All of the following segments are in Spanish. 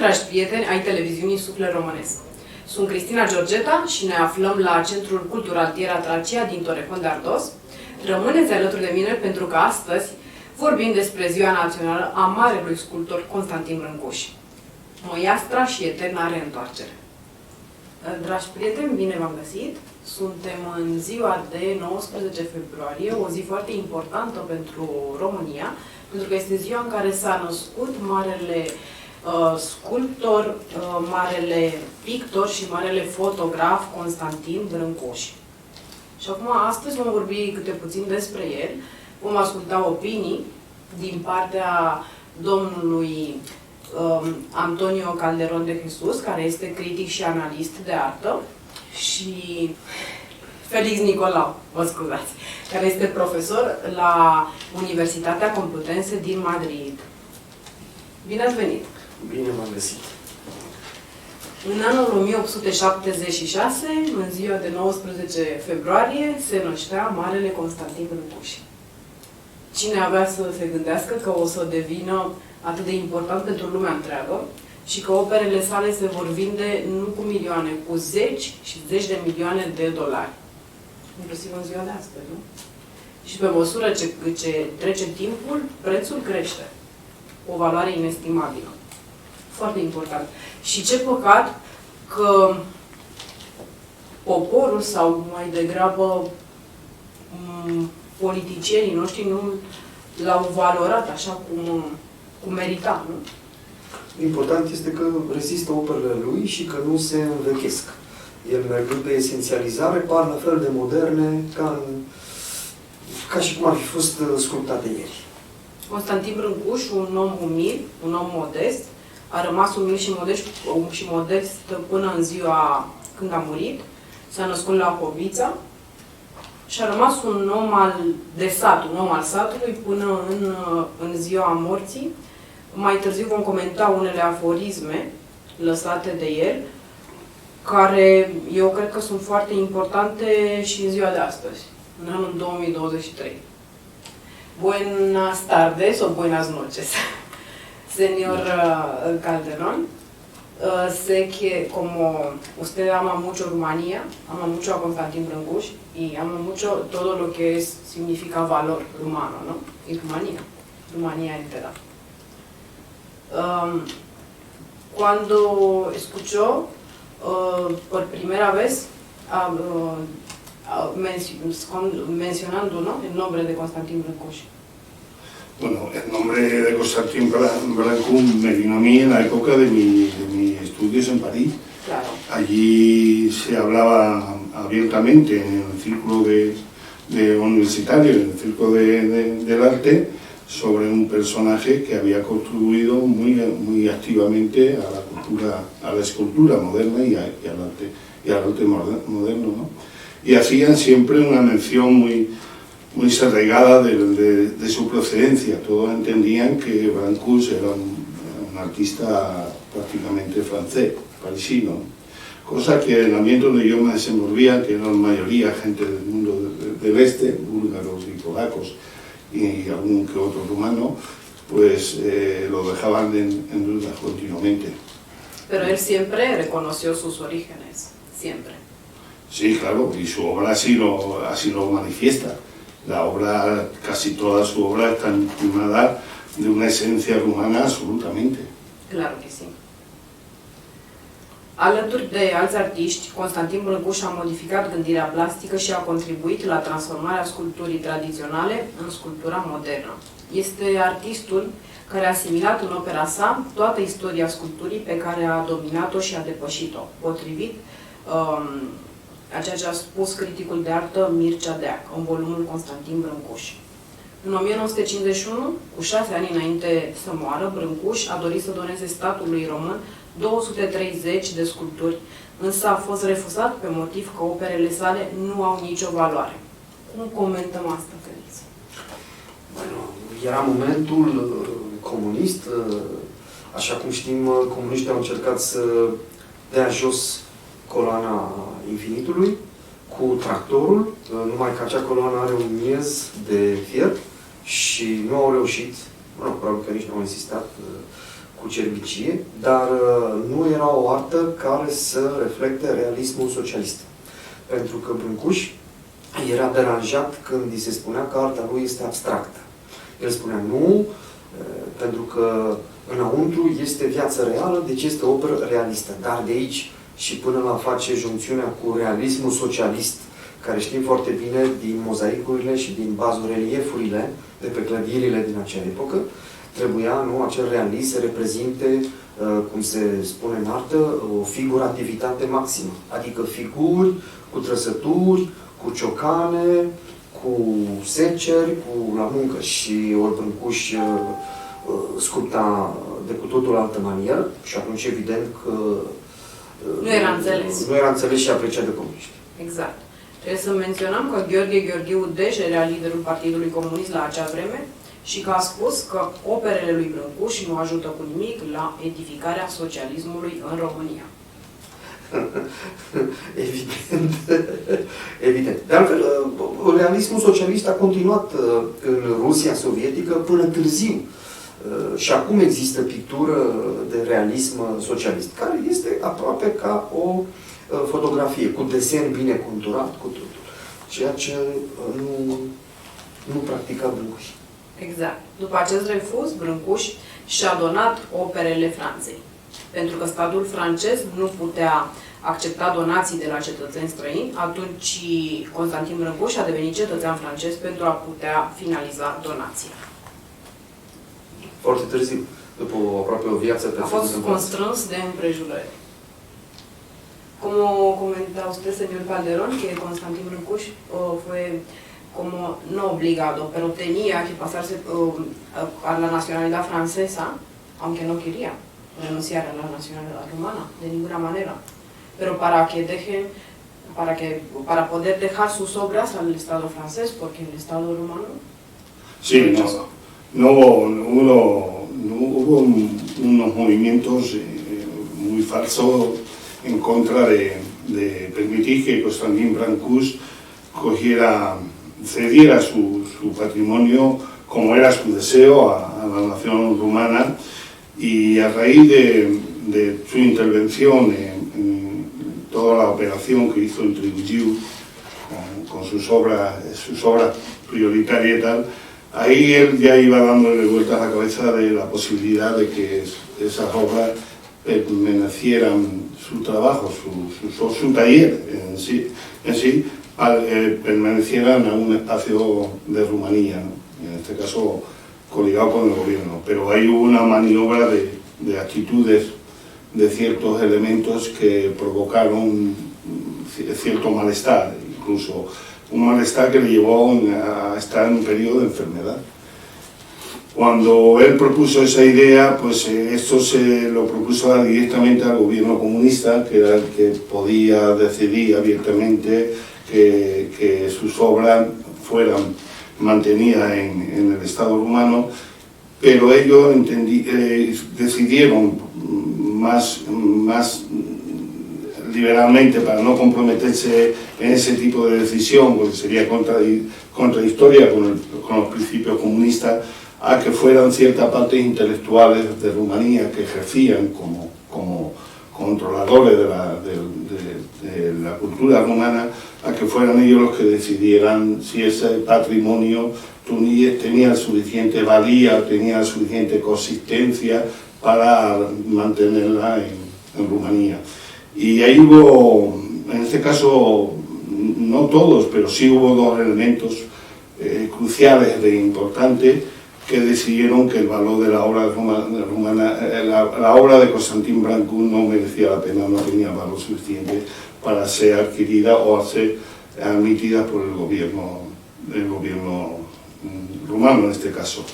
dragi prieteni ai televiziunii Suflet Românesc! Sunt Cristina Georgeta și ne aflăm la Centrul Cultural Tierra Tracia din Torrejon de Ardoz. Rămâneți alături de mine pentru că astăzi vorbim despre Ziua Națională a marelui sculptor Constantin Brâncuș. Măiastra și eterna reîntoarcere. Dragi prieteni, bine v-am găsit! Suntem în ziua de 19 februarie, o zi foarte importantă pentru România, pentru că este ziua în care s-a născut marele sculptor, marele pictor și marele fotograf Constantin Brâncuș. Și acum, astăzi vom vorbi câte puțin despre el, vom asculta opinii din partea domnului Antonio Calderón de Jesus, care este critic și analist de artă, și Felix Nicolau, mă scuzați, care este profesor la Universitatea Complutense din Madrid. Bine ați venit! Bine m-am găsit! În anul 1876, în ziua de 19 februarie, se năștea marele Constantin Brâncuș. Cine avea să se gândească că o să devină atât de important pentru lumea întreagă și că operele sale se vor vinde nu cu milioane, cu zeci și zeci de milioane de dolari. Inclusiv în ziua de astăzi, nu? Și pe măsură ce trece timpul, prețul crește. O valoare inestimabilă. Foarte important. Și ce păcat că poporul, sau mai degrabă politicienii noștri, nu l-au valorat așa cum merita, nu? Important este că rezistă operele lui și că nu se învechesc. El, mergând pe esențializare, par la fel de moderne ca și cum ar fi fost sculptate ieri. Constantin Brâncuș, un om umil, un om modest, a rămas umil și modest până în ziua când a murit. S-a născut la Hovița și a rămas un om de sat, un om al satului până în ziua morții. Mai târziu vom comenta unele aforisme lăsate de el, care eu cred că sunt foarte importante și în ziua de astăzi, în anul 2023. Buenas tardes o buenas noches, señor Calderón. Sé que como usted ama mucho Rumanía, ama mucho a Constantin Brâncuș y ama mucho todo lo que significa valor rumano, ¿no? Y Rumanía entera. Cuando escuchó por primera vez mencionando, ¿no?, el nombre de Constantin Brâncuș. Bueno, el nombre de Constantin Brâncuș me vino a mí en la época de mis estudios en París. Claro. Allí se hablaba abiertamente en el círculo de universitario, en el círculo del arte, sobre un personaje que había contribuido muy activamente a la cultura, a la escultura moderna y al arte moderno, ¿no? Y hacían siempre una mención muy segregada de su procedencia. Todos entendían que Brâncuș era un artista prácticamente francés, parisino, cosa que en el ambiente donde yo me desenvolvía, que era la mayoría gente del mundo del este, búlgaros y polacos, y algún que otro rumano, pues lo dejaban en duda continuamente. Pero él siempre reconoció sus orígenes, siempre. Sí, claro, y su obra así lo manifiesta. La obra, casi toda su obra está impregnada de una esencia rumana absolutamente. Claro que sí. Alături de alți artiști, Constantin Brâncuș a modificat gândirea plastică și a contribuit la transformarea sculpturii tradiționale în sculptura modernă. Este artistul care a asimilat în opera sa toată istoria sculpturii pe care a dominat-o și a depășit-o, potrivit a ceea ce a spus criticul de artă Mircea Deac în volumul Constantin Brâncuș. În 1951, cu 6 ani înainte să moară, Brâncuș a dorit să doneze statului român 230 de sculpturi, însă a fost refuzat pe motiv că operele sale nu au nicio valoare. Cum comentăm asta, Felix? Bueno, era momentul comunist, așa cum știm, comuniștii au încercat să dea jos coloana infinitului cu tractorul, numai că acea coloană are un miez de fier și nu au reușit, probabil că nici nu au insistat cu cu cerbicie, dar nu era o artă care să reflecte realismul socialist. Pentru că Brâncuș era deranjat când îi se spunea că arta lui este abstractă. El spunea nu, pentru că înăuntru este viață reală, deci este o operă realistă. Dar de aici și până la face junțiunea cu realismul socialist, care știm foarte bine din mozaicurile și din bazoreliefurile de pe clădirile din acea epocă, trebuia, nu, acel realist să reprezinte, cum se spune în artă, o figurativitate maximă. Adică figuri cu trăsături, cu ciocane, cu seceri, cu la muncă. Și ori Brâncuș sculpta de cu totul altă manieră și atunci evident că nu era înțeles. Nu era înțeles și apreciat de comuniști. Exact. Trebuie să menționăm că Gheorghe Gheorghiu Dej era liderul Partidului Comunist la acea vreme și că a spus că operele lui Brâncuș nu ajută cu nimic la edificarea socialismului în România. Evident. Evident. De altfel, realismul socialist a continuat în Rusia sovietică până târziu. Și acum există pictură de realism socialist, care este aproape ca o fotografie, cu desen bine conturat, cu totul. Ceea ce nu practica Brâncuș. Exact. După acest refuz, Brâncuș și-a donat operele Franței. Pentru că statul francez nu putea accepta donații de la cetățeni străini, atunci Constantin Brâncuș a devenit cetățean francez pentru a putea finaliza donația. Foarte târziu, după aproape o viață pe a fost constrâns de împrejurări. Como comenta usted, señor Calderón, que Constantin Brâncuș fue como no obligado, pero tenía que pasarse a la nacionalidad francesa, aunque no quería renunciar a la nacionalidad rumana, de ninguna manera. Pero para poder dejar sus obras al Estado francés, porque el Estado rumano... Sí, no hubo unos movimientos muy falsos en contra de permitir que Constantin Brâncuș cediera su patrimonio, como era su deseo, a la nación rumana, y a raíz de su intervención en toda la operación que hizo en Trujillo con sus obras prioritarias y tal, ahí él ya iba dándole vueltas a la cabeza de la posibilidad de que esas obras permanecieran, su trabajo, su taller en sí permanecieran a un espacio de Rumanía, ¿no? En este caso coligado con el gobierno. Pero ahí hubo una maniobra de actitudes de ciertos elementos que provocaron cierto malestar, incluso un malestar que le llevó a estar en un periodo de enfermedad. Cuando él propuso esa idea, pues esto se lo propuso directamente al gobierno comunista, que era el que podía decidir abiertamente que sus obras fueran mantenidas en el Estado rumano, pero ellos decidieron más liberalmente, para no comprometerse en ese tipo de decisión, porque sería contradictoria con los principios comunistas, a que fueran ciertas partes intelectuales de Rumanía que ejercían como controladores de la cultura rumana, a que fueran ellos los que decidieran si ese patrimonio tenía suficiente valía, tenía suficiente consistencia para mantenerla en Rumanía. Y ahí hubo, en este caso, no todos, pero sí hubo dos elementos cruciales de importantes que decidieron que el valor de la obra rumana, la obra de Constantin Brâncuș no merecía la pena, no tenía valor suficiente para ser adquirida o ser admitida por el gobierno rumano en este caso.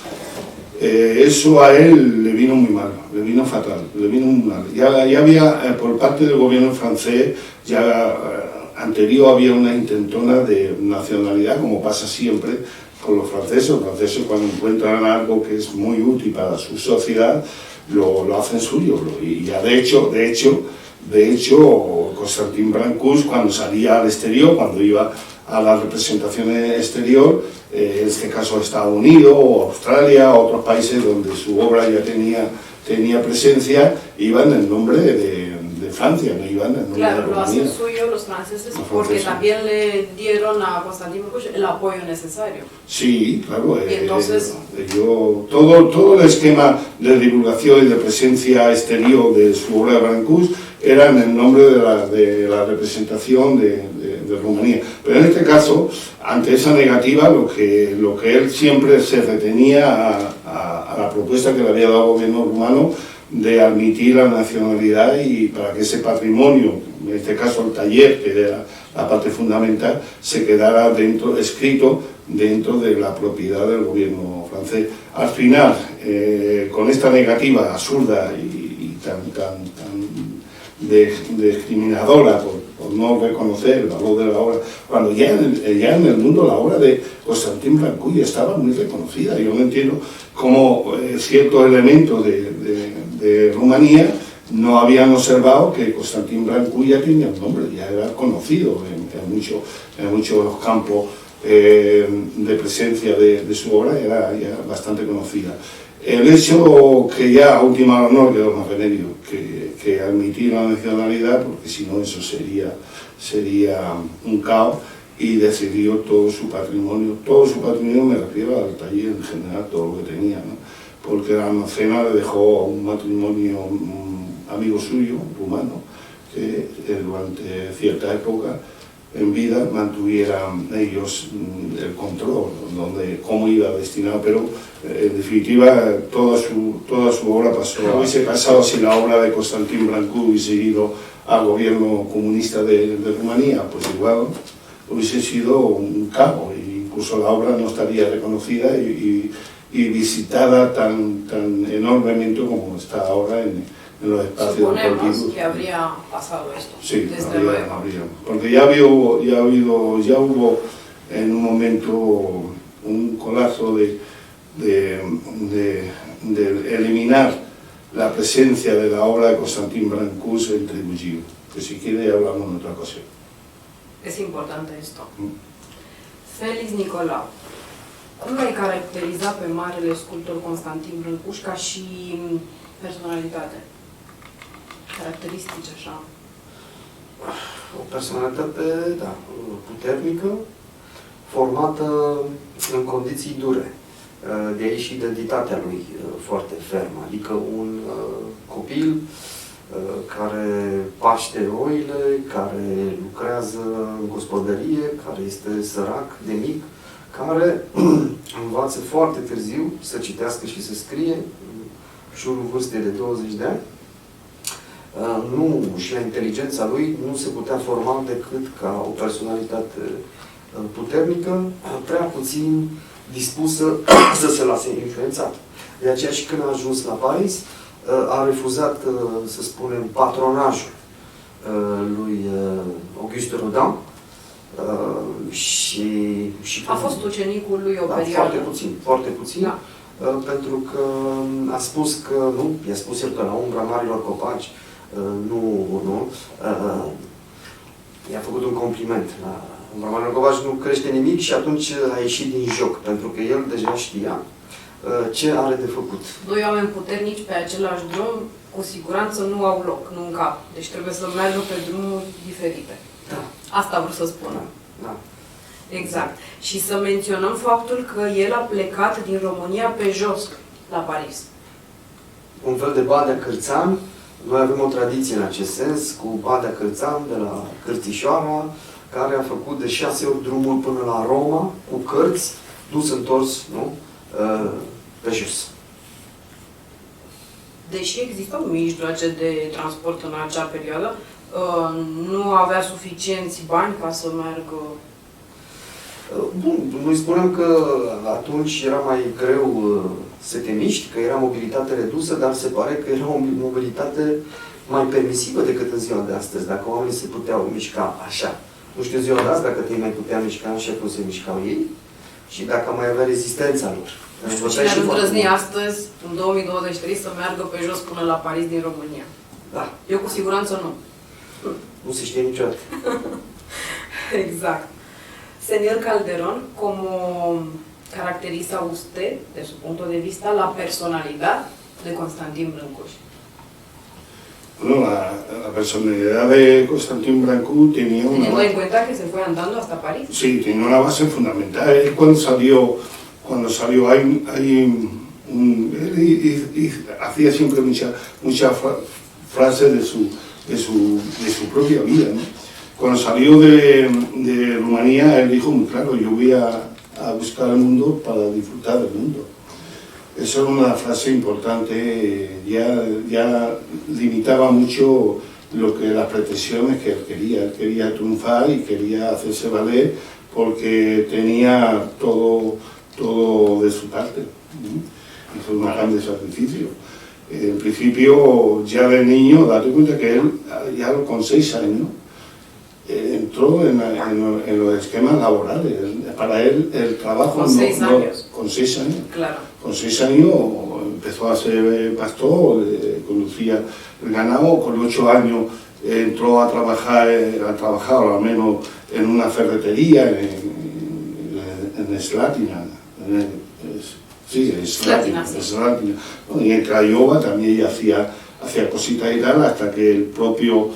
Eso a él le vino muy mal, le vino fatal, le vino muy mal. Ya había, por parte del gobierno francés, anterior había una intentona de nacionalidad, como pasa siempre con los franceses. Los franceses, cuando encuentran algo que es muy útil para su sociedad, lo hacen suyo. Y ya de hecho, Constantin Brâncuș, cuando salía al exterior, cuando iba a las representaciones exterior, en este caso a Estados Unidos o Australia, o otros países donde su obra ya tenía tenía presencia, iba en el nombre de Francia, no iba en el nombre Claro, de lo hacen Rumanía. suyo los franceses Los porque franceses. también le dieron a Constantin Brâncuș el apoyo necesario. Sí, claro. Y entonces- todo el esquema de divulgación y de presencia exterior de su obra de Brâncuș era en el nombre de la representación de Rumanía. Pero en este caso, ante esa negativa, lo que él siempre se retenía a la propuesta que le había dado el gobierno rumano de admitir la nacionalidad y para que ese patrimonio, en este caso el taller, que era la parte fundamental, se quedara escrito dentro de la propiedad del gobierno francés. Al final, con esta negativa absurda y tan discriminadora por no reconocer el valor de la obra, cuando ya en el mundo la obra de Constantin Brâncuș estaba muy reconocida. Yo no entiendo cómo ciertos elementos de Rumanía no habían observado que Constantin Brâncuș ya tenía un nombre, ya era conocido en muchos campos de presencia de su obra, era ya bastante conocida. El hecho que ya a última hora no quedó más remedio que admitir la nacionalidad, porque si no eso sería un caos, y decidió todo su patrimonio me refiero al taller en general, todo lo que tenía, ¿no? Porque la almacena le dejó un matrimonio amigo suyo, rumano, que durante cierta época en vida mantuvieran ellos el control, cómo iba destinado, pero en definitiva toda su obra pasó. Hubiese pasado si la obra de Constantin Brâncuș hubiese ido al gobierno comunista de Rumanía, pues igual hubiese sido un caos, e incluso la obra no estaría reconocida y visitada tan enormemente como está ahora en los espacios Suponemos deportivos. que habría pasado esto. Sí, desde luego. habría. Porque ya hubo en un momento un colapso de eliminar la presencia de la obra de Constantin Brâncuș entre Bugiu, que si quiere hablamos en otra ocasión. Es importante esto. Felix Nicolau. Cum l-ai caracteriza pe marele sculptor Constantin Brâncuș ca și personalitate? Caracteristici așa. O personalitate, da, puternică, formată în condiții dure. De aici și identitatea lui foarte fermă. Adică un copil care paște oile, care lucrează în gospodărie, care este sărac de mic, care învață foarte târziu să citească și să scrie, în jurul vârstei de 20 de ani. Și la inteligența lui nu se putea forma decât ca o personalitate puternică, prea puțin dispusă să se lase influențat. De aceea și când a ajuns la Paris, a refuzat, să spunem, patronajul lui Auguste Rodin și A fost ucenicul lui o perioadă. Foarte puțin, Da. pentru că a spus că, nu, i-a spus el că la umbra marilor copaci, i-a făcut un compliment. La umbra marilor copaci nu crește nimic și atunci a ieșit din joc, pentru că el deja știa ce are de făcut. Doi oameni puternici pe același drum, cu siguranță nu au loc, nu în cap. Deci trebuie să meargă pe drumuri diferite. Da. Asta vreau să spun. Da. Exact. Și să menționăm faptul că el a plecat din România pe jos, la Paris. Un fel de Badea Cârțan. Noi avem o tradiție în acest sens, cu Badea Cârțan de la Cârțișoara, care a făcut de 6 ori drumul până la Roma, cu cărți, dus-întors, nu? Pe jos. Deși existau mijloace de transport în acea perioadă, nu avea suficienți bani ca să meargă. Bun, noi spunem că atunci era mai greu să te miști, că era mobilitate redusă, dar se pare că era o mobilitate mai permisivă decât în ziua de astăzi, dacă oamenii se puteau mișca așa. Nu știu ziua de azi dacă te mai putea mișca așa cum se mișcau ei și dacă mai avea rezistența lor. Nu știu cine ar îndrăzni astăzi, în 2023, să meargă pe jos până la Paris din România. Da. Eu cu siguranță nu. Nu se știe niciodată. Exact. Señor Calderón, ¿cómo caracteriza usted, de su punto de vista, la personalidad de Constantin Brâncuș? Bueno, la personalidad de Constantin Brâncuș tenía una... Teniendo en cuenta que se fue andando hasta París. Sí, tenía una base fundamental. Él cuando salió él hacía siempre muchas frases de su propia vida, ¿no? Cuando salió de Rumanía, él dijo muy claro: yo voy a buscar el mundo para disfrutar del mundo. Esa era una frase importante, ya limitaba mucho las pretensiones que él quería. Él quería triunfar y quería hacerse valer porque tenía todo de su parte. Hizo un gran sacrificio. En principio, ya de niño, date cuenta que él, ya con 6 años, entró en los esquemas laborales. Para él, el trabajo... ¿Con 6 años? Con 6 años. Claro. Con 6 años empezó a ser pastor, conducía el ganado. Con 8 años entró a trabajar al menos en una ferretería en Slatina. Sí, Slatina. Y en Craiova también ella hacía cositas y tal, hasta que el propio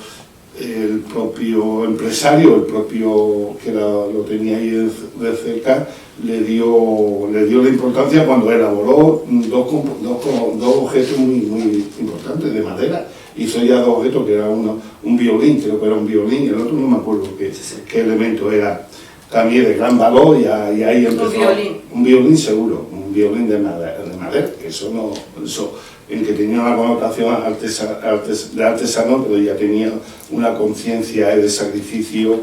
empresario, que lo tenía ahí de cerca, le dio la importancia cuando elaboró dos objetos muy importantes de madera. Hizo ya 2 objetos, que era un violín, creo que era un violín, y el otro no me acuerdo qué elemento era, también de gran valor, y ahí empezó. Un violín seguro, un violín de madera, que eso en que tenía una connotación de artesano, pero ya tenía una conciencia de sacrificio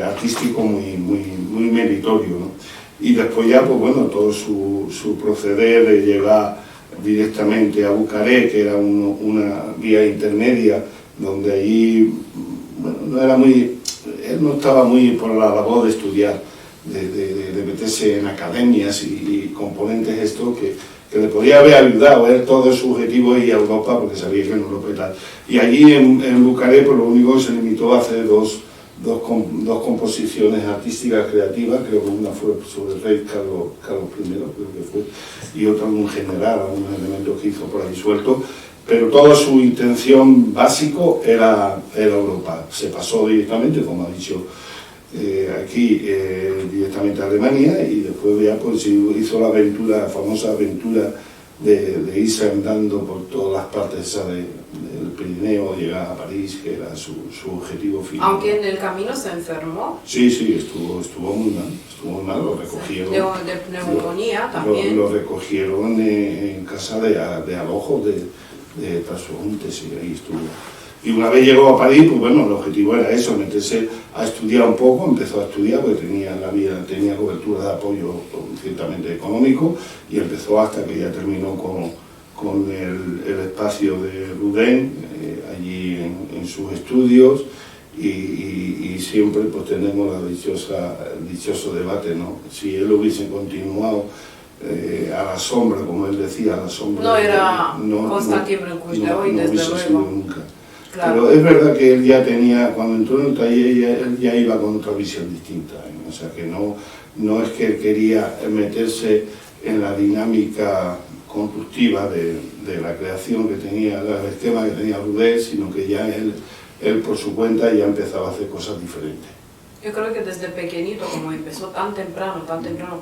artístico muy meritorio, ¿no? Y después ya, pues bueno, todo su proceder de llegar directamente a Bucarest, que era una vía intermedia, donde allí, bueno, él no estaba muy por la labor de estudiar, de meterse en academias y componentes esto que le podía haber ayudado. Él todo su objetivo ir a Europa porque sabía que en Europa y tal. Y allí en Bucarest, pues lo único que se limitó a hacer dos composiciones artísticas creativas. Creo que una fue sobre el rey Carlos I, creo que fue, y otra un general, algunos elementos que hizo por ahí sueltos. Pero toda su intención básico era Europa. Se pasó directamente, como ha dicho aquí, directamente a Alemania, y después ya pues hizo la famosa aventura de irse andando por todas las partes del Pirineo, llegar a París, que era su objetivo final. Aunque en el camino se enfermó. Sí, estuvo muy mal, lo recogieron. De pneumonía también. Lo recogieron en casa de alojos de transeúntes, y ahí estuvo. Y una vez llegó a París, pues bueno, el objetivo era eso, meterse a estudiar un poco. Empezó a estudiar porque tenía cobertura de apoyo ciertamente económico, y empezó hasta que ya terminó con el espacio de Rudén, allí en sus estudios, y siempre pues tenemos el dichoso debate, ¿no? Si él hubiese continuado a la sombra, como él decía, a la sombra... No era Constantin Brâncuș de hoy, desde luego. Nunca. Claro. Pero es verdad que él ya tenía, cuando entró en el taller, él ya iba con otra visión distinta, ¿eh? O sea que no es que él quería meterse en la dinámica constructiva de la creación que tenía, el esquema que tenía Rudé, sino que ya él por su cuenta ya empezaba a hacer cosas diferentes. Yo creo que desde pequeñito, como empezó tan temprano,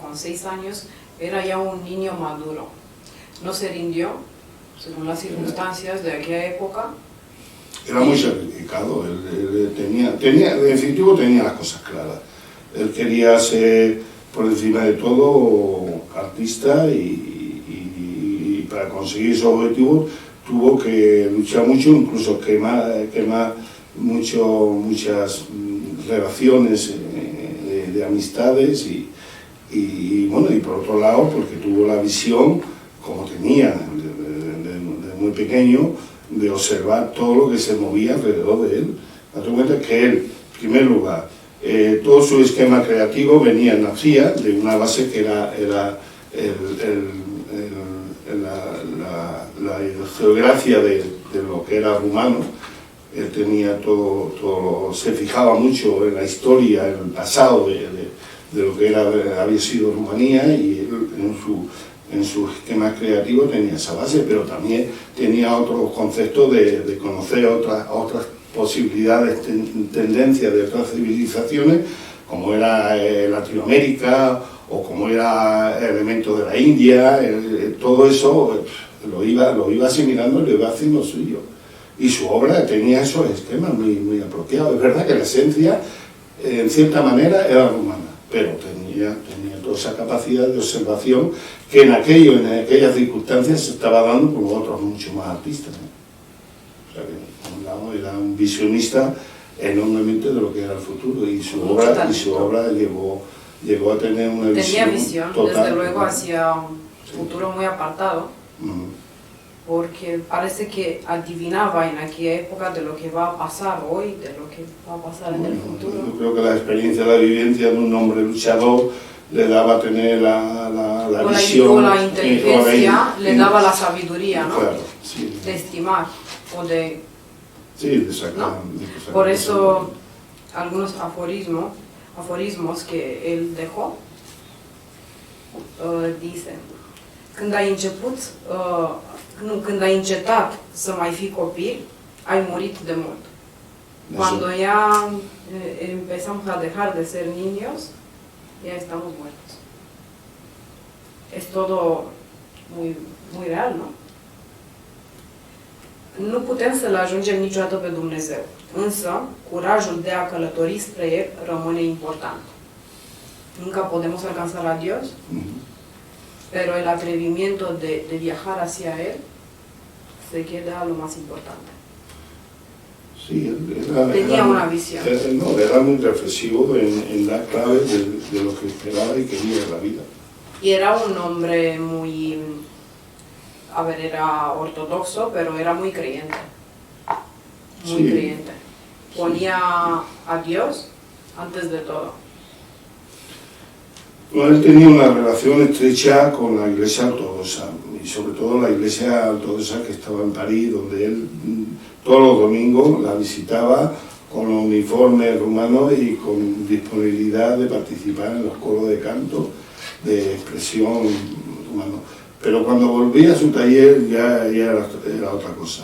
con 6 años, era ya un niño maduro. No se rindió, según las circunstancias de aquella época. Era muy sacrificado, él en definitivo tenía las cosas claras. Él quería ser, por encima de todo, artista, y para conseguir esos objetivos tuvo que luchar mucho, incluso quemar muchas relaciones de amistades, y bueno, y por otro lado, porque tuvo la visión, como tenía de muy pequeño, de observar todo lo que se movía alrededor de él. Date cuenta que él, en primer lugar, todo su esquema creativo nacía de una base que era la geografía de lo que era rumano. Él tenía todo, se fijaba mucho en la historia, en el pasado de lo que había sido Rumanía, y él, en su esquema creativo tenía esa base, pero también tenía otros conceptos de conocer otras posibilidades, tendencias de otras civilizaciones, como era Latinoamérica o como era elementos de la India, todo eso lo iba asimilando y lo iba haciendo suyo. Y su obra tenía esos esquemas muy apropiados. Es verdad que la esencia, en cierta manera, era rumana, pero tenía toda esa capacidad de observación que en aquellas circunstancias se estaba dando con otros mucho más artistas, ¿no? O sea que, por un lado, era un visionista enormemente de lo que era el futuro, y su obra llegó a tener una Tenía visión visión, total, desde luego, ¿no? hacia un futuro muy apartado, porque parece que adivinaba en aquella época de lo que va a pasar hoy, de lo que va a pasar en el futuro. Yo creo que la experiencia, la vivencia de un hombre luchador le daba a tener la visión, o la inteligencia, le y- daba la sabiduría, ¿no? Claro, sí. De estimar o de... Sí, de sacar. ¿no? de sacar Por eso algunos aforismos que él dejó dicen: când ai început, când ai încetat să mai fii copil, ai murit de mult. Cuando ya empezamos a dejar de ser niños, ya estamos muertos. Es todo muy real, ¿no? Nu putem să-L ajungem niciodată pe Dumnezeu, însă curajul de a călători spre El rămâne important. Nunca podemos alcanzar a Dios, pero el atrevimiento de viajar hacia Él se queda lo más importante. Sí, Tenía una visión. Era muy reflexivo en dar clave de lo que esperaba y quería en la vida. Y era un hombre muy... A ver, era ortodoxo, pero era muy creyente. Muy Sí. creyente. Ponía a Dios antes de todo. Bueno, él tenía una relación estrecha con la Iglesia ortodoxa, y sobre todo la Iglesia ortodoxa que estaba en París, donde él todos los domingos la visitaba con los uniformes rumanos y con disponibilidad de participar en los coros de canto de expresión rumano. Pero cuando volvía a su taller ya era otra cosa.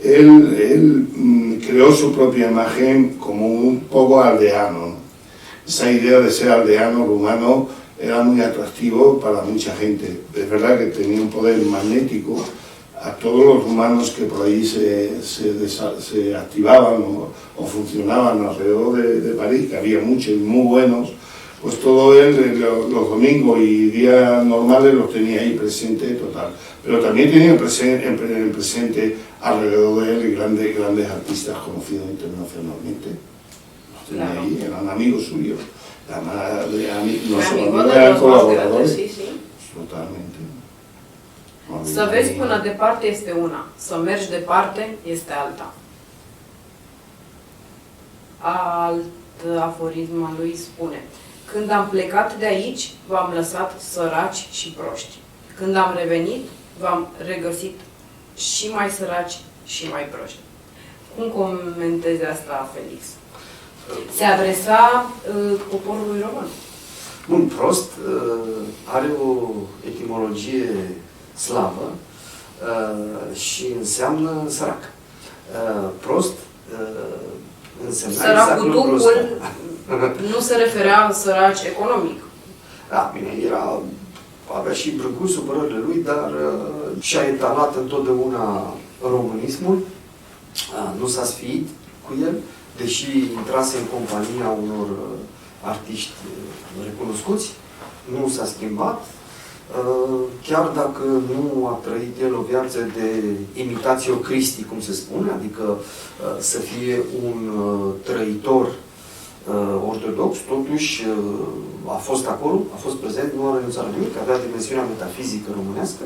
Él creó su propia imagen como un poco aldeano, ¿no? Esa idea de ser aldeano rumano era muy atractivo para mucha gente. Es verdad que tenía un poder magnético. A todos los rumanos que por ahí se activaban o funcionaban alrededor de París, que había muchos y muy buenos, pues todo él, los domingos y días normales, los tenía ahí presente total. Pero también tenía presente alrededor de él grandes artistas conocidos internacionalmente. Los tenía Claro. ahí, eran amigos suyos. Además, no Fue solo amigo amigos, de eran los más colaboradores. grandes, sí. Totalmente. Să vezi până departe este una, să mergi departe este alta. Alt aforism al lui spune: când am plecat de aici, v-am lăsat săraci și proști. Când am revenit, v-am regăsit și mai săraci și mai proști. Cum comentezi asta, Felix? Se adresa poporului român. Bun, prost are o etimologie slavă și înseamnă sărac. Prost însemna exact Săracul lucrul Duhul ăsta. nu se referea săraci economic. Da, bine, avea și brâncul supărările lui, dar și-a etalat întotdeauna românismul, nu s-a sfiit cu el, deși intrase în compania unor artiști recunoscuți, nu s-a schimbat, chiar dacă nu a trăit el o viață de imitatio Christi, cum se spune, adică să fie un trăitor ortodox, totuși a fost acolo, a fost prezent, nu a renunțat la nimic, avea dimensiunea metafizică românească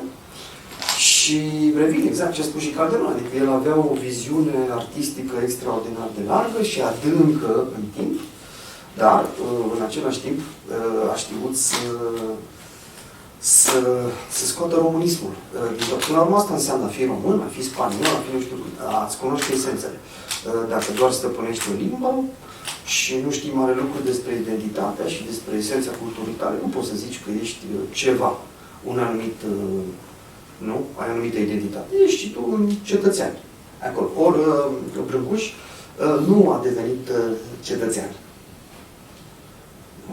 și revin exact ce a spus și Calderon, adică el avea o viziune artistică extraordinar de largă și adâncă în timp, dar în același timp a știut să scoată românismul. Până la urmă asta înseamnă a fi român, a fi spaniol, a fi nu știu, a-ți cunoaște esențele. Dacă doar stăpânești o limbă și nu știi mare lucru despre identitatea și despre esența culturii tale, nu poți să zici că ești ceva. un anumit, nu? Ai o anumită identitate. Ești și tu un cetățean acolo. Ori Brâncuș nu a devenit cetățean.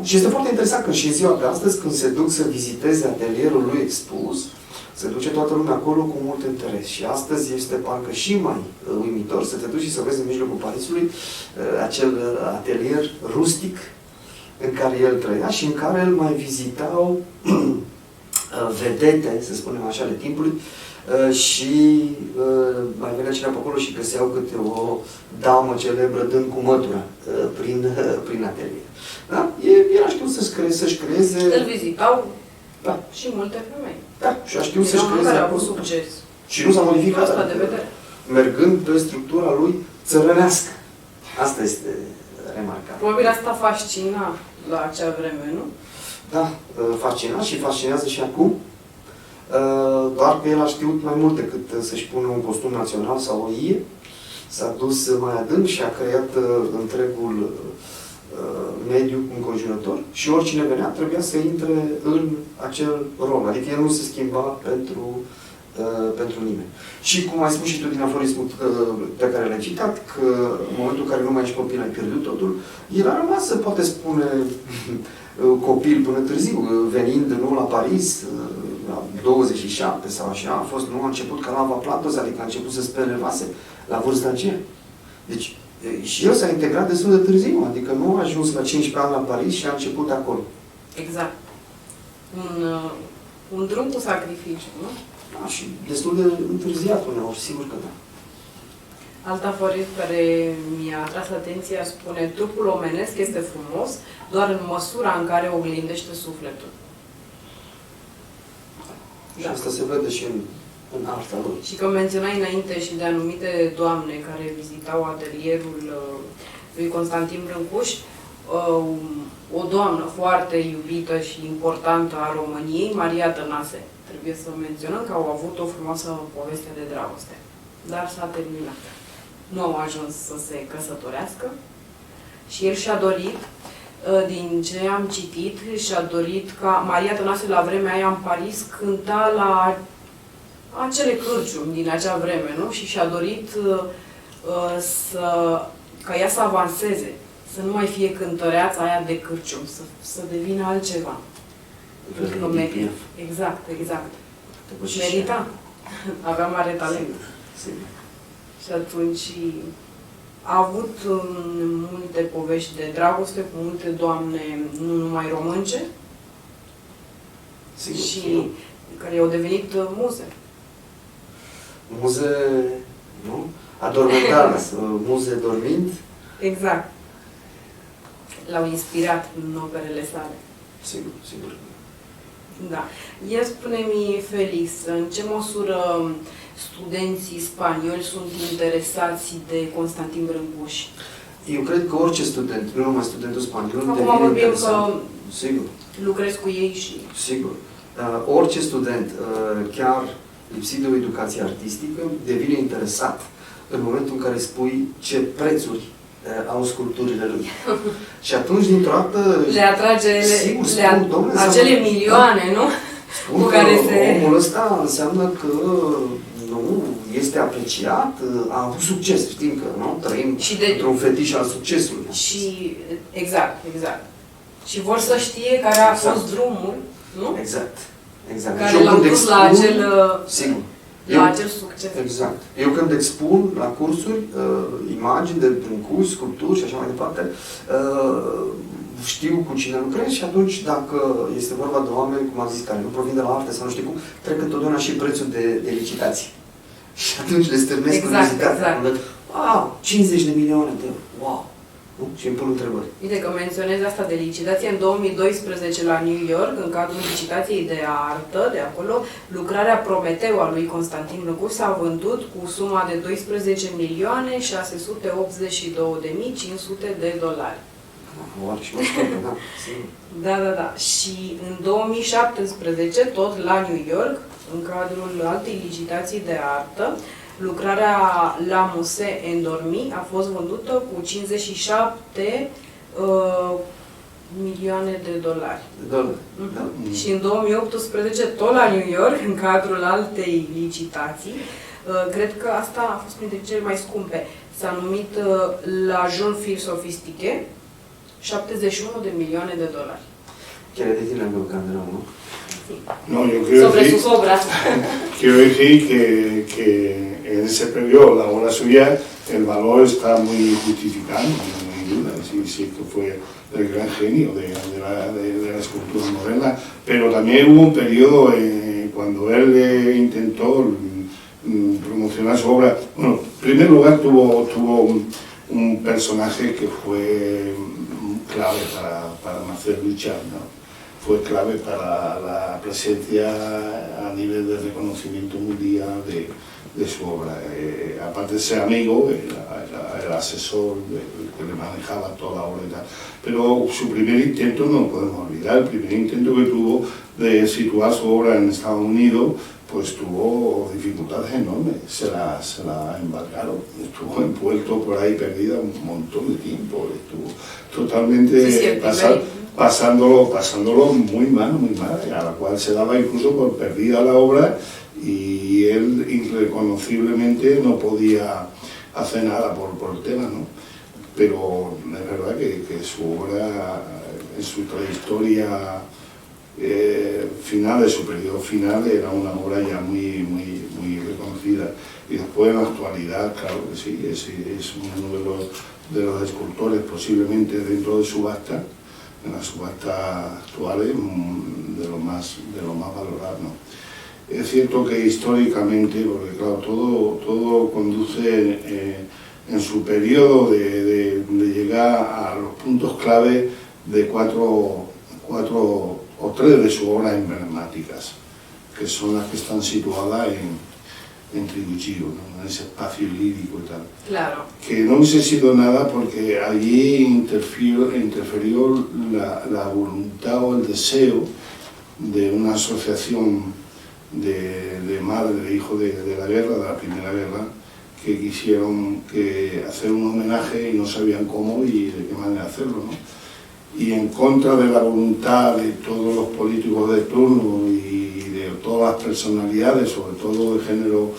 Și este foarte interesant că și în ziua de astăzi, când se duc să viziteze atelierul lui expus, se duce toată lumea acolo cu mult interes. Și astăzi este parcă și mai uimitor să te duci și să vezi în mijlocul Parisului acel atelier rustic în care el trăia și în care îl mai vizitau vedete, să spunem așa, ale timpului, și mai venea cineva pe acolo și găseau câte o damă celebră dând cu mătura prin atelier. Da? El a știut să-și creeze... Îl vizitau da. Și multe femei. Da, și a știut să-și creeze... care a avut succes. Și nu s-a modificat. Asta de vedere. Mergând pe structura lui țărănească. Asta este remarcat. Probabil asta fascina la acea vreme, nu? Da, fascina și fascinează și acum. Doar că el a știut mai mult decât să-și pună un costum național sau o ie. S-a dus mai adânc și a creat întregul mediu înconjurător și oricine venea trebuia să intre în acel rol. Adică el nu se schimba pentru nimeni. Și cum ai spus și tu din aforismul pe care l-ai citat, că în momentul în care nu mai ești copil, ai pierdut totul, el a rămas, se poate spune, copil până târziu, venind nu la Paris, la 27 sau așa, a fost, nu a început ca lava platos, adică a început să spele vase la vârsta aceea. Deci, și el s-a integrat destul de târziu, adică nu a ajuns la 15 ani la Paris și a început acolo. Exact. Un drum cu sacrificiu, nu? Da, și destul de întârziat uneori, sigur că da. Alt aforism care mi-a atras atenția spune: trupul omenesc este frumos doar în măsura în care oglindește sufletul. Și asta se vede și în arta lui. Și că menționai înainte și de anumite doamne care vizitau atelierul lui Constantin Brâncuș, o doamnă foarte iubită și importantă a României, Maria Tănase. Trebuie să menționăm că au avut o frumoasă poveste de dragoste. Dar s-a terminat. Nu au ajuns să se căsătorească și el și-a dorit, din ce am citit, și-a dorit ca Maria Tănase la vremea aia în Paris cânta la acele cârciumi din acea vreme, nu? Și și-a dorit ca ea să avanseze, să nu mai fie cântăreața aia de cârcium, să devină altceva. Exact, exact. Merita. Avea mare talent. Și atunci a avut multe povești de dragoste cu multe doamne, nu numai românce, sigur, și sigur. care au devenit muze. Muze, nu? Adormentadas, muze dormind. Exact. L-au inspirat în operele sale. Sigur, sigur. Da. Ia spune-mi, Felix, în ce măsură studenții spanioli sunt interesați de Constantin Brâncuș? Eu cred că orice student, nu numai studentul spaniol, acum vorbim că sigur. Lucrez cu ei și... Sigur. Orice student, chiar lipsit de o educație artistică, devine interesat în momentul în care spui ce prețuri au sculpturile lui. Și atunci, dintr-o dată... Le atrage sigur, spun, domnule, acele milioane, nu? Spun cu care omul ăsta înseamnă că nu este apreciat, a avut succes. Știm că nu trăim într-un fetiș al succesului. Și exact, exact. Și vor să știe care a fost drumul, nu? Exact. Exact. Care l-au dus la acel succes. Exact. Eu când expun la cursuri imagini de Brâncuș, sculpturi și așa mai departe, știu cu cine lucrez și atunci, dacă este vorba de oameni, cum am zis, care nu provin de la arte sau nu știu cum, trec întotdeauna și prețul de licitație. Și atunci le stârnesc curiozitatea. Exact. Wow, 50 de milioane de euro. Wow! Și îmi pun întrebări. Uite că menționez asta de licitație. În 2012 la New York, în cadrul licitației de artă, de acolo, lucrarea Prometeu a lui Constantin Brâncuș s-a vândut cu suma de 12.682.500 de dolari. Da, da, da. Și în 2017, tot la New York, în cadrul altei licitații de artă, lucrarea La Musée Endormi a fost vândută cu 57 milioane milioane de dolari. de dolari. Da. Și în 2018, tot la New York, în cadrul altei licitații, cred că asta a fost printre cele mai scumpe. S-a numit la Jean Phil Sophistiqué, 71 de milioane de dolari. Chiar de tine în camera, nu? No, yo quiero decir que en ese periodo la obra suya, el valor está muy justificado, no hay duda, sí que fue el gran genio de la escultura moderna, pero también hubo un periodo cuando él intentó promocionar su obra. Bueno, en primer lugar tuvo un personaje que fue clave para Marcel Duchamp, ¿no? Fue clave para la presencia a nivel de reconocimiento mundial de su obra. Aparte de ser amigo, era el asesor que le manejaba toda la obra y tal. Pero su primer intento, no lo podemos olvidar, el primer intento que tuvo de situar su obra en Estados Unidos, pues tuvo dificultades enormes, se la embarcaron, estuvo envuelto por ahí perdida un montón de tiempo, estuvo totalmente pasándolo muy mal, a la cual se daba incluso por perdida la obra y él irreconociblemente no podía hacer nada por el tema, ¿no? Pero es verdad que su obra, en su trayectoria final, de su periodo final, era una obra ya muy reconocida. Y después en la actualidad, claro que sí, es uno de los escultores posiblemente dentro de subasta, en las subastas actuales, de lo más valorados, ¿no? Es cierto que históricamente, porque claro, todo conduce en su periodo de llegar a los puntos clave de cuatro o tres de sus obras emblemáticas, que son las que están situadas en Tribucillo, ¿no? En ese espacio lírico y tal. Claro. Que no hubiese sido nada porque allí interfirió la voluntad o el deseo de una asociación de madre e hijo de la guerra, de la Primera Guerra, que quisieron hacer un homenaje y no sabían cómo y de qué manera hacerlo, ¿no? Y en contra de la voluntad de todos los políticos de turno y de todas las personalidades, sobre todo de género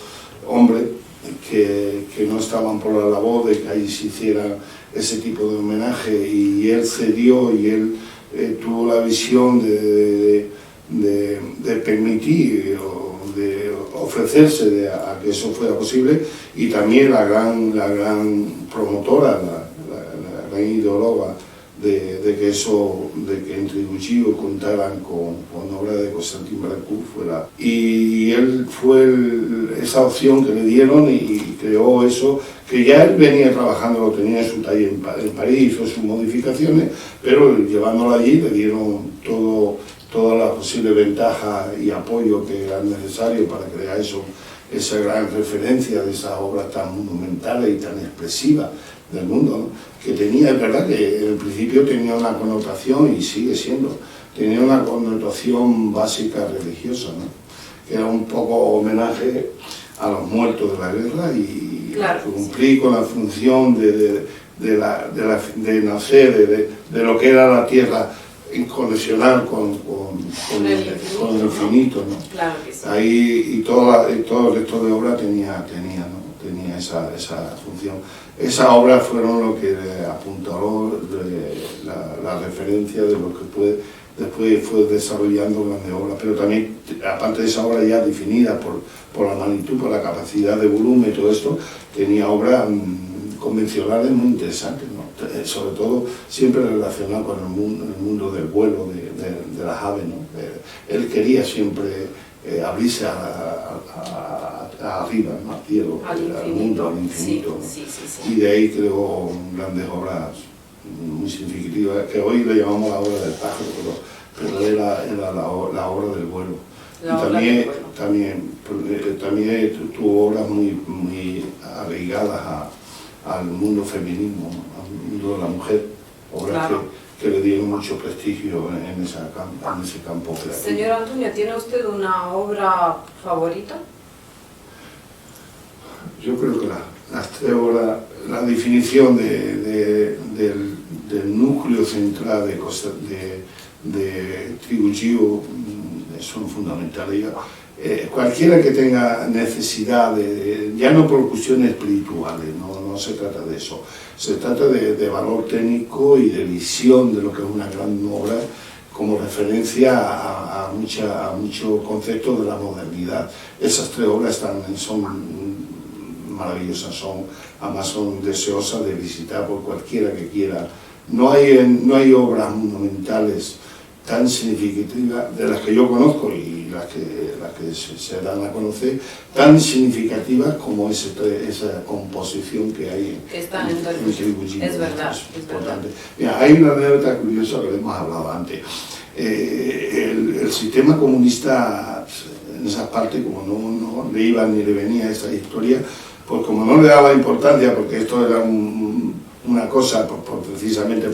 hombre, que no estaban por la labor de que ahí se hiciera ese tipo de homenaje, y él cedió y él tuvo la visión de permitir o de ofrecerse a que eso fuera posible, y también la gran promotora, la gran ideóloga de que en Tribucillo contaran con obra de Constantin Braccu fuera. Y él fue esa opción que le dieron y creó eso, que ya él venía trabajando, lo tenía en su taller en París, hizo sus modificaciones, pero llevándolo allí le dieron todas las posibles ventajas y apoyo que eran necesarios para crear esa gran referencia de esas obras tan monumentales y tan expresivas del mundo, ¿no? Que tenía, es verdad que en el principio tenía una connotación, y sigue siendo, tenía una connotación básica religiosa, ¿no? Que era un poco homenaje a los muertos de la guerra y claro, cumplir con la función de nacer, de lo que era la tierra, conexionar con el infinito, ¿no? Claro que sí. Ahí, y todo el resto de obra tenía esa función. Esas obras fueron lo que apuntaló la referencia de lo que después fue desarrollando grandes obras, pero también, aparte de esa obra ya definida por la magnitud, por la capacidad de volumen y todo esto, tenía obras convencionales muy interesantes, ¿no? Sobre todo siempre relacionadas con el mundo del vuelo, de las aves, ¿no? Él quería siempre abrirse arriba, ¿no? Al cielo, al mundo, al infinito, ¿no? Sí. Y de ahí creó grandes obras muy significativas, que hoy le llamamos la obra del pájaro, pero era la obra del vuelo. Y también tuvo obras muy arraigadas al mundo feminismo, al mundo de la mujer, obras claro, que le dieron mucho prestigio en ese campo creativo. Señor Antonio, ¿tiene usted una obra favorita? Yo creo que las tres obras, la definición del núcleo central de Tribu Gio son fundamentales. Cualquiera que tenga necesidad ya no por cuestiones espirituales, no se trata de eso, se trata de valor técnico y de visión de lo que es una gran obra como referencia a muchos conceptos de la modernidad. Esas tres obras son maravillosas, además son deseosas de visitar por cualquiera que quiera. No hay obras monumentales tan significativas, de las que yo conozco y las que se dan a conocer, tan significativas como esa composición que hay en Tribu Gio. Es verdad, es importante. Mira, hay una anécdota curiosa que le hemos hablado antes. El sistema comunista en esa parte, como no le iba ni le venía esa historia, pues como no le daba importancia, porque esto era una cosa precisamente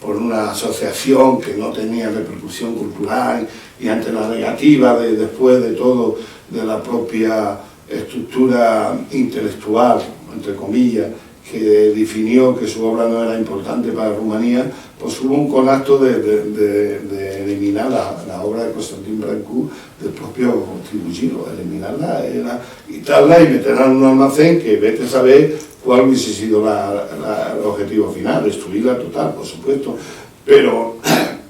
por una asociación que no tenía repercusión cultural, y ante la negativa después de todo de la propia estructura intelectual, entre comillas, que definió que su obra no era importante para Rumanía, pues hubo un conacto de eliminar la obra de Constantin Brâncu del propio Tribu Gio, eliminarla, quitarla y meterla en un almacén que vete a saber cuál hubiese sido el objetivo final, destruirla total, por supuesto, pero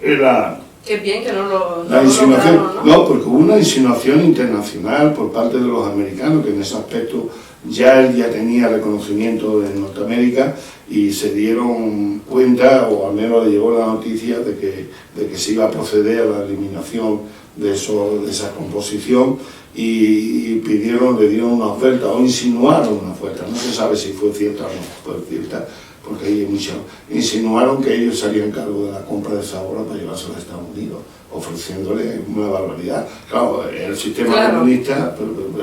era... Qué bien que no lo insinuación, lograron, ¿no? no, porque hubo una insinuación internacional por parte de los americanos, que en ese aspecto él ya tenía reconocimiento en Norteamérica, y se dieron cuenta, o al menos le llegó la noticia de que se iba a proceder a la eliminación de esa composición, y le dieron una oferta, o insinuaron una oferta, no se sabe si fue cierta o no fue cierta, porque hay mucho, insinuaron que ellos se harían cargo de la compra de esa obra para llevársela a Estados Unidos, ofreciéndole una barbaridad. Claro, el sistema comunista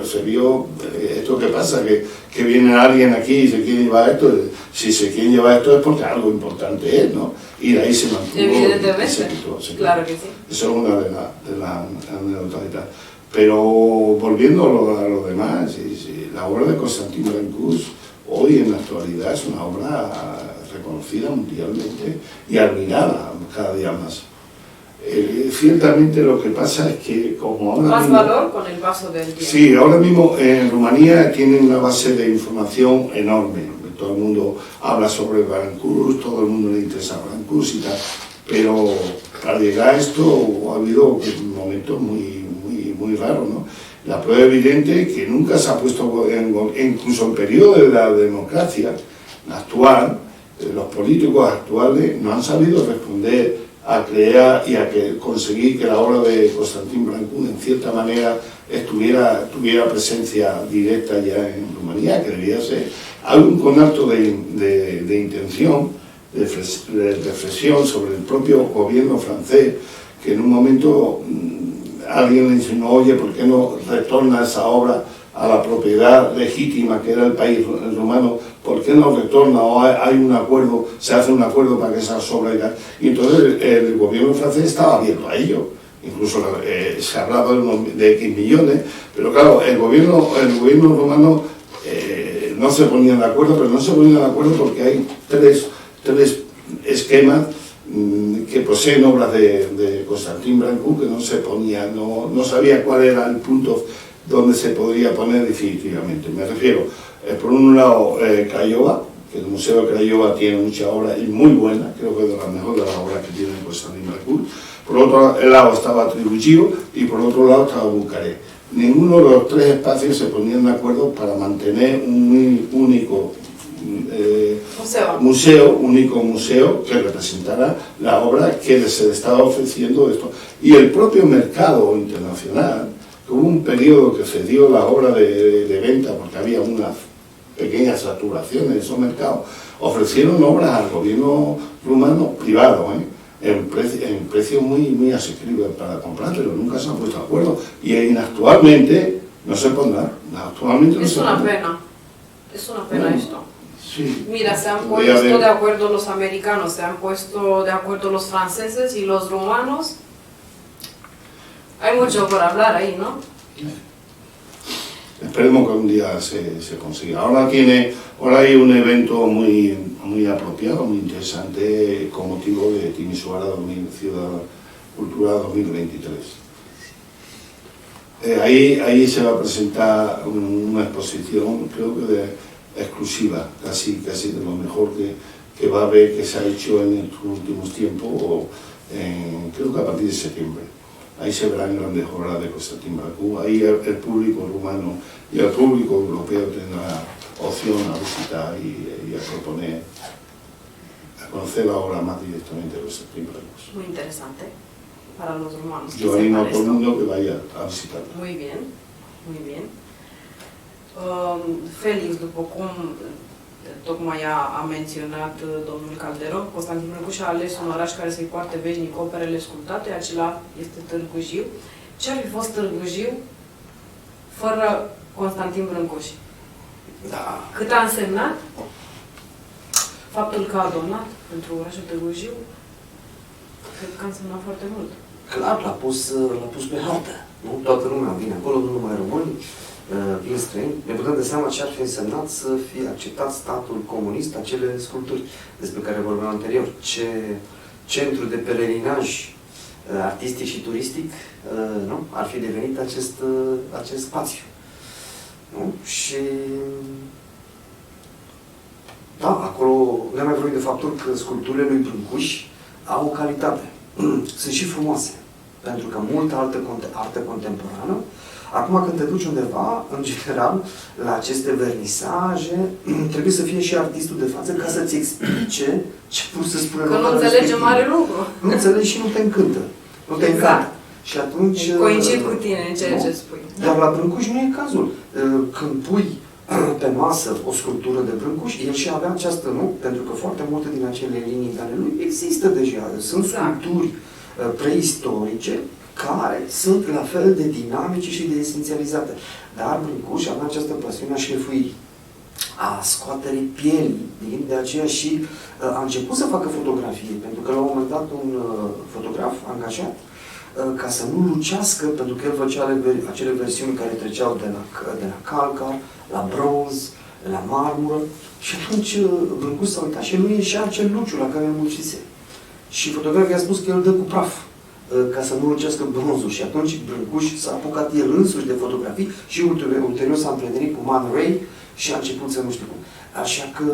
se vio, esto que pasa, que viene alguien aquí y se quiere llevar esto, si se quiere llevar esto es porque algo importante es, ¿no? Y de ahí se mantuvo. Evidentemente, claro que sí. Eso es una de las anécdotas. Pero volviendo a lo demás, la obra de Constantin Brâncu hoy en la actualidad es una obra reconocida mundialmente y admirada cada día más. Ciertamente lo que pasa es que como ahora más mismo, valor con el paso del tiempo. Sí, ahora mismo en Rumanía tienen una base de información enorme. Todo el mundo habla sobre Brâncu, todo el mundo le interesa Brâncu y tal, pero para llegar a esto ha habido momentos muy raros, ¿no? La prueba evidente es que nunca se ha puesto, incluso en periodo de la democracia actual, los políticos actuales no han sabido responder a crear y a conseguir que la obra de Constantin Brâncu en cierta manera tuviera presencia directa ya en Rumanía, que debía ser. Hay un conato de intención, de reflexión sobre el propio gobierno francés, que en un momento alguien le insinuó, oye, ¿por qué no retorna esa obra a la propiedad legítima que era el país rumano? ¿Por qué no retorna? O hay un acuerdo, se hace un acuerdo para que esas obras y tal. Y entonces el gobierno francés estaba abierto a ello. Incluso se hablaba de X millones, pero claro, el gobierno rumano no se ponían de acuerdo, pero no se ponían de acuerdo porque hay tres esquemas que poseen obras de Constantin Brâncu, que no se ponía, no sabía cuál era el punto donde se podría poner definitivamente. Me refiero, por un lado, Craiova, que el Museo de Craiova tiene mucha obra y muy buena, creo que es de las mejores de las obras que tiene Constantin Brâncu. Por otro lado estaba Tribu Gio y por otro lado estaba Bucarest. Ninguno de los tres espacios se ponían de acuerdo para mantener un único museo que representara la obra que se le estaba ofreciendo esto. Y el propio mercado internacional, que hubo un periodo que cedió la obra de venta porque había unas pequeñas saturaciones en esos mercados, ofrecieron obras al gobierno rumano privado, en precio muy asequible para comprar, pero nunca se han puesto de acuerdo. Y actualmente no se pondrá. Actualmente no es se una pondrá. pena. Es una pena esto. Sí. Mira, se han puesto de acuerdo los americanos, se han puesto de acuerdo los franceses y los rumanos. Hay mucho por hablar ahí, ¿no? Esperemos que un día se consiga. Ahora hay un evento muy apropiado, muy interesante, con motivo de Timisoara Ciudad Cultural 2023. Ahí se va a presentar una exposición, creo que exclusiva, casi de lo mejor que va a haber, que se ha hecho en estos últimos tiempos, creo que a partir de septiembre. Ahí se verán grandes obras de Constantin Brâncuș. Ahí el público rumano y el público europeo tendrá opción a visitar y a proponer, a conocer la obra más directamente de Constantin Brâncuș. Muy interesante para los romanos. Yo animo a todo el mundo que vaya a visitarlo. Muy bien, muy bien. Felix, după cum tocmai a menționat domnul Calderon, Constantin Brâncuș a ales un oraș care să-i poarte veșnic operele sculptate, acela este Târgu Jiu. Ce ar fi fost Târgu Jiu fără Constantin Brâncuș? Da. Cât a însemnat faptul că a donat pentru orașul Târgu Jiu? Cred că a însemnat foarte mult. Clar, l-a pus pe hartă. Nu? Toată lumea vine acolo, nu numai români, vin străini. Ne putem da seama ce ar fi însemnat să fie acceptat statul comunist, acele sculpturi despre care vorbeam anterior. Ce centru de pelerinaj artistic și turistic nu? Ar fi devenit acest spațiu. Nu? Și da, acolo ne-am mai vorbit de faptul că sculpturile lui Brâncuș au o calitate. Sunt și frumoase. Pentru că multă artă contemporană, acum când te duci undeva, în general, la aceste vernisaje, trebuie să fie și artistul de față ca să-ți explice ce vrut să spună. Că nu înțelege mare lucru. Nu înțelegi și nu te încântă. Nu te încântă. Și atunci... Coincid cu tine în ceea ce spui. Dar la Brâncuș nu e cazul. Când pui pe masă o sculptură de Brâncuș, el și avea această, nu? Pentru că foarte multe din acele linii ale lui există deja. Sunt sculpturi preistorice care sunt la fel de dinamice și de esențializate. Dar Brâncuș avea această pasiune a șlefuirii, a scoaterii pielii, de aceea și a început să facă fotografie, pentru că la un moment dat un fotograf angajat ca să nu lucească, pentru că el făcea acele versiuni care treceau de la calcar, la bronz, la marmură, și atunci Brâncuș s-a uitat și nu ieșea acel luciu la care îl mucise. Și fotografii a spus că el dă cu praf ca să nu lucească bronzul, și atunci Brâncuș s-a apucat el însuși de fotografii și ulterior s-a împrietenit cu Man Ray și a început să nu știu cum. Așa că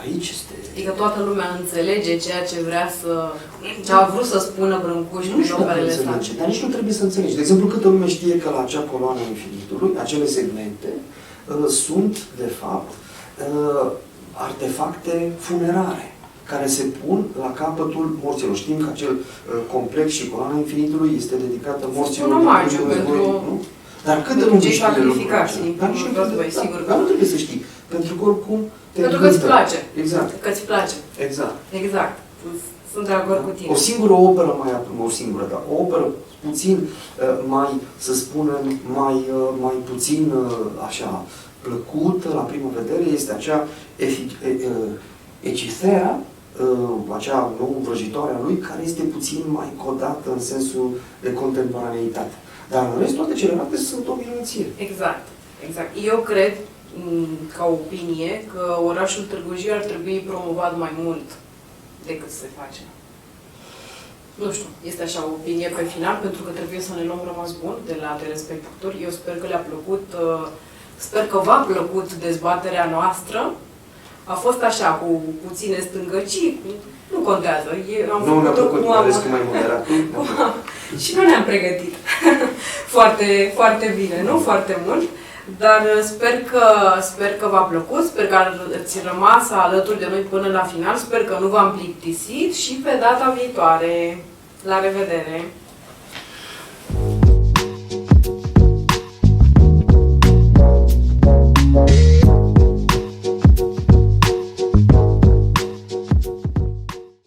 aici este... Adică toată lumea înțelege ceea ce vrea ce a vrut să spună Brâncuș în operele sale. Dar nici nu trebuie să înțelegi. De exemplu, câtă lume știe că la acea coloană infinitului, acele segmente sunt, de fapt, artefacte funerare care se pun la capătul morților. Știm că acel complex și coloana infinitului este dedicată morților. Un omagiu pentru... Dar câtă lume știe sacrificați din război, sigur. Dar nu trebuie să știi. Pentru că oricum pentru că îți place. Exact. Că îți place. Exact. Exact. Sunt de acord cu tine. O singură operă dar o operă puțin mai, să spunem, mai puțin așa plăcută la prima vedere este acea Echithera, acea nouă vrăjitoare a lui, care este puțin mai codată în sensul de contemporaneitate. Dar în rest, toate celelalte sunt o minunăție. Exact. Exact. Eu cred, ca opinie, că orașul Târgu Jiu ar trebui promovat mai mult decât se face. Nu știu, este așa o opinie pe final, pentru că trebuie să ne luăm rămas bun de la telespectatori. Eu sper că le-a plăcut, sper că v-a plăcut dezbaterea noastră. A fost așa, cu puține stângăcii, nu contează. Nu ne-a plăcut, mai ales că mai moderat. Și nu ne-am pregătit foarte, foarte bine, nu foarte mult. Dar sper că v-a plăcut, sper că ați rămas alături de noi până la final, sper că nu v-am plictisit și pe data viitoare. La revedere!